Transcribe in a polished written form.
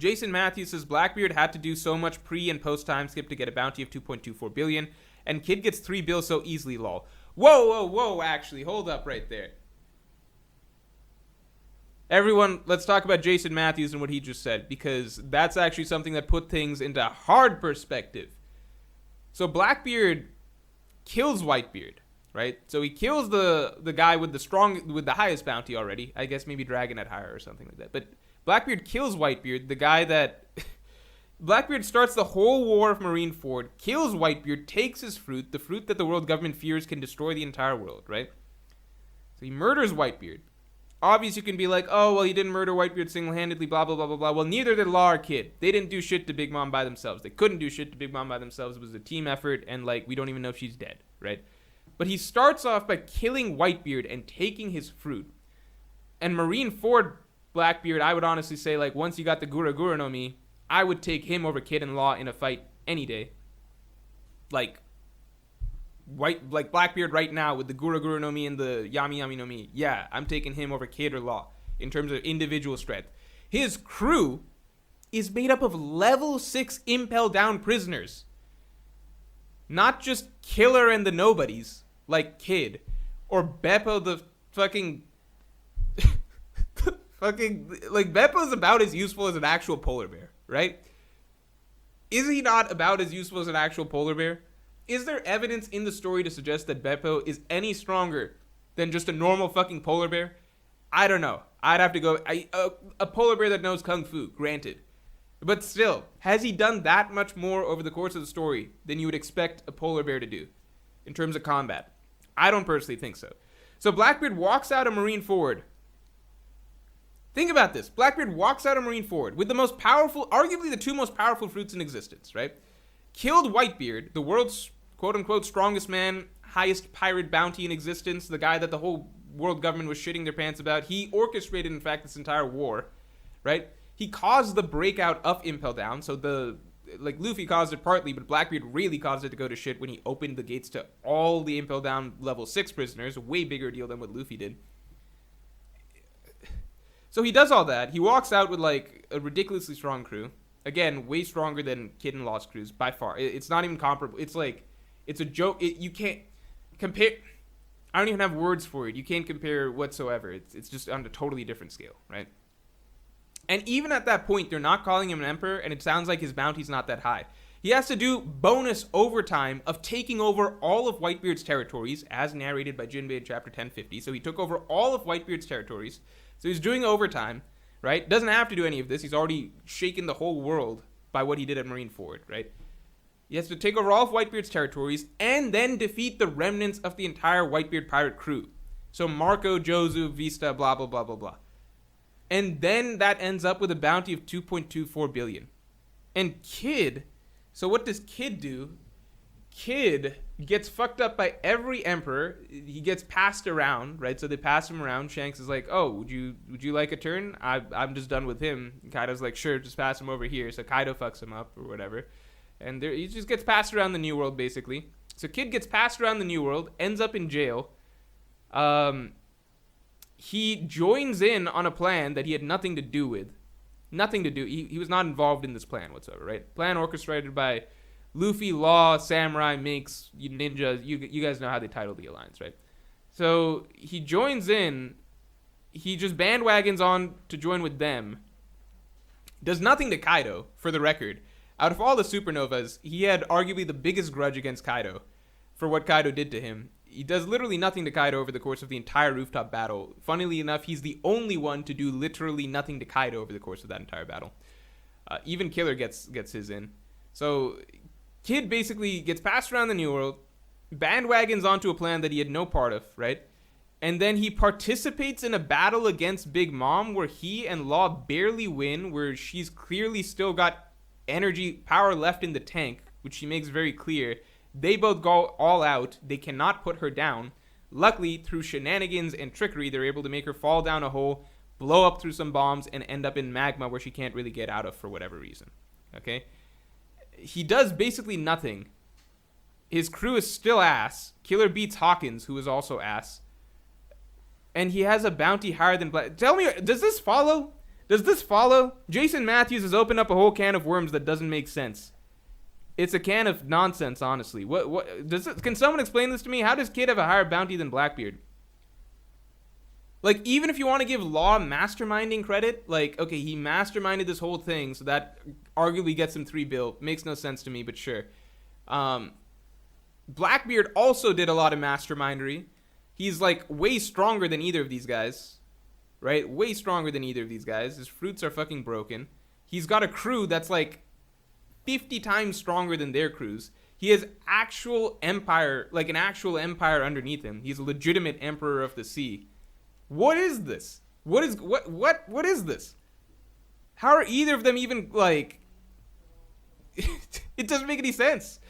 Jason Matthews says Blackbeard had to do so much pre and post time skip to get a bounty of 2.24 billion, and Kid gets 3 bills so easily, lol. Whoa, actually, hold up right there. Everyone, let's talk about Jason Matthews and what he just said, because that's actually something that put things into hard perspective. So Blackbeard kills Whitebeard, right? So he kills the guy with the highest bounty already. I guess maybe Dragonet higher or something like that. But Blackbeard kills Whitebeard, the guy that Blackbeard starts the whole war of Marineford, kills Whitebeard, takes his fruit, the fruit that the world government fears can destroy the entire world, right? So he murders Whitebeard. Obviously, you can be like, oh, well, he didn't murder Whitebeard single-handedly, blah, blah, blah, blah, blah. Well, neither did Law or Kid. They didn't do shit to Big Mom by themselves. They couldn't do shit to Big Mom by themselves. It was a team effort, and, like, we don't even know if she's dead, right? But he starts off by killing Whitebeard and taking his fruit. And Marineford Blackbeard, I would honestly say, like, once you got the Gura Gura no Mi, I would take him over Kid and Law in a fight any day. Like Blackbeard right now with the Gura Gura no Mi and the Yami Yami no Mi. Yeah, I'm taking him over Kid or Law in terms of individual strength. His crew is made up of level 6 Impel Down prisoners. Not just Killer and the Nobodies, like Kid. Or Beppo the fucking... like, Beppo's about as useful as an actual polar bear, right? Is he not about as useful as an actual polar bear? Is there evidence in the story to suggest that Beppo is any stronger than just a normal fucking polar bear? I don't know. I'd have to go... a polar bear that knows Kung Fu, granted. But still, has he done that much more over the course of the story than you would expect a polar bear to do in terms of combat? I don't personally think so. So Blackbeard walks out of Marineford. Think about this. Blackbeard walks out of Marineford with the most powerful, arguably the 2 most powerful fruits in existence, right? Killed Whitebeard, the world's quote-unquote strongest man, highest pirate bounty in existence, the guy that the whole world government was shitting their pants about. He orchestrated, in fact, this entire war, right? He caused the breakout of Impel Down, so Luffy caused it partly, but Blackbeard really caused it to go to shit when he opened the gates to all the Impel Down level 6 prisoners, a way bigger deal than what Luffy did. So he does all that. He walks out with, like, a ridiculously strong crew. Again, way stronger than Kid and Law's crews, by far. It's not even comparable. It's like, it's a joke. You can't compare. I don't even have words for it. You can't compare whatsoever. It's just on a totally different scale, right? And even at that point, they're not calling him an emperor, and it sounds like his bounty's not that high. He has to do bonus overtime of taking over all of Whitebeard's territories, as narrated by Jinbei in chapter 1050. So he took over all of Whitebeard's territories. So he's doing overtime, right? Doesn't have to do any of this. He's already shaken the whole world by what he did at Marineford, right? He has to take over all of Whitebeard's territories and then defeat the remnants of the entire Whitebeard pirate crew. So Marco, Jozu, Vista, blah, blah, blah, blah, blah. And then that ends up with a bounty of 2.24 billion. And Kid, so what does Kid do? Kid gets fucked up by every emperor. He gets passed around, right? So they pass him around. Shanks is like, oh, would you like a turn? I'm just done with him. Kaido's like, sure, just pass him over here. So Kaido fucks him up or whatever. And he just gets passed around the New World, basically. So Kid gets passed around the New World, ends up in jail. He joins in on a plan that he had nothing to do with. Nothing to do. He was not involved in this plan whatsoever, right? Plan orchestrated by Luffy, Law, Samurai, Minks, Ninja. You guys know how they title the alliance, right? So he joins in. He just bandwagons on to join with them. Does nothing to Kaido, for the record. Out of all the supernovas, he had arguably the biggest grudge against Kaido for what Kaido did to him. He does literally nothing to Kaido over the course of the entire rooftop battle. Funnily enough, he's the only one to do literally nothing to Kaido over the course of that entire battle. Even Killer gets his in. So Kid basically gets passed around the New World, bandwagons onto a plan that he had no part of, right? And then he participates in a battle against Big Mom where he and Law barely win, where she's clearly still got energy, power left in the tank, which she makes very clear. They both go all out. They cannot put her down. Luckily, through shenanigans and trickery, they're able to make her fall down a hole, blow up through some bombs, and end up in magma where she can't really get out of for whatever reason. Okay? He does basically nothing. His crew is still ass. Killer beats Hawkins, who is also ass. And he has a bounty higher than Black. Tell me, does this follow? Does this follow? Jason Matthews has opened up a whole can of worms that doesn't make sense. It's a can of nonsense, honestly. What does it, can someone explain this to me? How does Kid have a higher bounty than Blackbeard? Like, even if you want to give Law masterminding credit, like, okay, he masterminded this whole thing, so that arguably gets him 3 bill. Makes no sense to me, but sure. Blackbeard also did a lot of mastermindery. He's, like, way stronger than either of these guys. Right? Way stronger than either of these guys. His fruits are fucking broken. He's got a crew that's, like, 50 times stronger than their crews. He has actual empire, like an actual empire underneath him. He's a legitimate emperor of the sea. What is this? What is this? How are either of them even, like... It doesn't make any sense.